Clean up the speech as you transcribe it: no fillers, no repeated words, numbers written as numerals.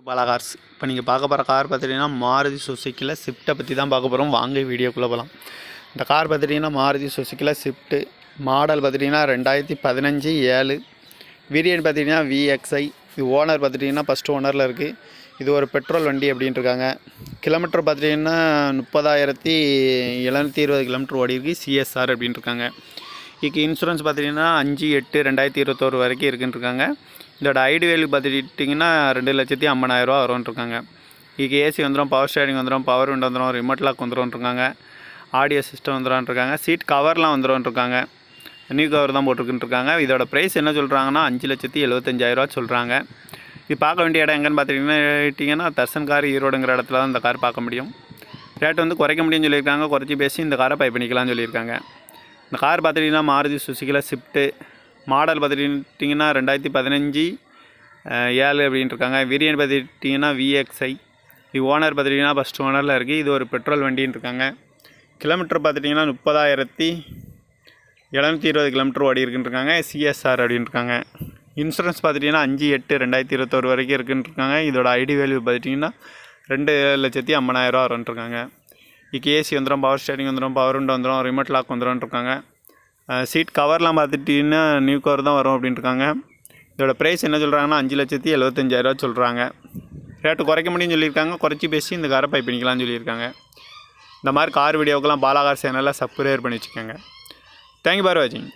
Bala cars. இப்போ நீங்கள் பார்க்க போகிற கார் பார்த்துட்டிங்கன்னா மாருதி சுசுக்கியில் ஸ்விஃப்ட்டை பற்றி தான் பார்க்க போகிறோம். வாங்க வீடியோக்குள்ளே போகலாம். இந்த கார் பார்த்துட்டிங்கன்னா மாருதி சுசுக்கியில் ஸ்விஃப்ட்டு மாடல் பார்த்துட்டிங்கன்னா 2015 7 வேரியன்ட் பார்த்திங்கன்னா VXI. இது ஓனர் பார்த்துட்டிங்கன்னா ஃபஸ்ட்டு ஓனரில் இருக்குது. இது ஒரு பெட்ரோல் வண்டி அப்படின்ட்டு இருக்காங்க. கிலோமீட்டர் பார்த்துட்டிங்கன்னா 30,720 கிலோமீட்டர் ஓடி இருக்குது. CSR அப்படின்ட்டு இருக்காங்க. இதுக்கு இன்சூரன்ஸ் பார்த்துட்டிங்கன்னா 5/8/2021 வரைக்கும் இருக்குன்னு இருக்காங்க. இதோட ஐடி வேல்யூ பார்த்துட்டிங்கன்னா 2,50,000 வரும்ன்ட்ருக்காங்க. இதுக்கு ஏசி வந்துடும், பவர் ஸ்டேரிங் வந்துடும், பவர் விண்டோ வந்துடும், ரிமோட் லாக் வந்துடும்ன்ட்ருக்காங்க, ஆடியோ சிஸ்டம் வந்துடும்ன்ட்ருக்காங்க, சீட் கவர்லாம் வந்துடும்ன்ட்ருக்காங்க, நியூ கவர் தான் போட்டிருக்குன்ட்ருக்காங்க. இதோட ப்ரைஸ் என்ன சொல்கிறாங்கன்னா 5,75,000 சொல்கிறாங்க. இது பார்க்க வேண்டிய இடம் எங்கன்னு பார்த்துட்டிங்கன்னா தர்சன் கார் ஈரோடுங்கிற இடத்துல தான் இந்த கார் பார்க்க முடியும். ரேட் வந்து குறைக்க முடியும்னு சொல்லியிருக்காங்க. குறைச்சி பேசி இந்த காரை பை பண்ணிக்கலாம்னு சொல்லியிருக்காங்க. இந்த கார் பார்த்துட்டிங்கன்னா மாருதி சுசுக்கியில் ஸ்விஃப்ட்டு மாடல் பார்த்துட்டிங்கன்னா 2015 7 அப்படின்ட்டு இருக்காங்க. வேரியன்ட் பார்த்துட்டிங்கன்னா VXI. இது ஓனர் பார்த்துட்டிங்கன்னா ஃபஸ்ட் ஓனரில் இருக்குது. இது ஒரு பெட்ரோல் வண்டின்னு இருக்காங்க. கிலோமீட்டர் பார்த்துட்டிங்கன்னா 30,720 கிலோமீட்டர் ஓடி இருக்குன்னு இருக்காங்க. CSR அப்படின்ட்டு இருக்காங்க. இன்சூரன்ஸ் பார்த்துட்டிங்கன்னா 5/8/2021 வரைக்கும் இருக்குன்னு இருக்காங்க. இதோட ஐடி வேல்யூ பார்த்துட்டிங்கன்னா 2,50,000 வரும்ன்ட்ருக்காங்க. இதுக்கு ஏசி வந்துடும், பவர் ஸ்டேரிங் வந்துடும், பவர் விண்டோ வந்துடும், ரிமோட் லாக் வந்துடும்ன்ட்ருக்காங்க. சீட் கவர்லாம் பார்த்துட்டிங்கன்னா நியூ கவர் தான் வரும் அப்படின்ட்டுருக்காங்க. இதோட ப்ரைஸ் என்ன சொல்கிறாங்கன்னா 5,75,000 சொல்கிறாங்க. ரேட்டு குறைக்க முடியும்னு சொல்லியிருக்காங்க. குறைச்சி பேசி இந்த காரை பை பண்ணிக்கலாம்னு சொல்லியிருக்காங்க. இந்த மாதிரி கார் வீடியோக்கெல்லாம் பாலா கார் சேனலில் சப்ஸ்கிரைப் பண்ணி வச்சுக்கோங்க. தேங்க்யூ ஃபார் வாட்சிங்.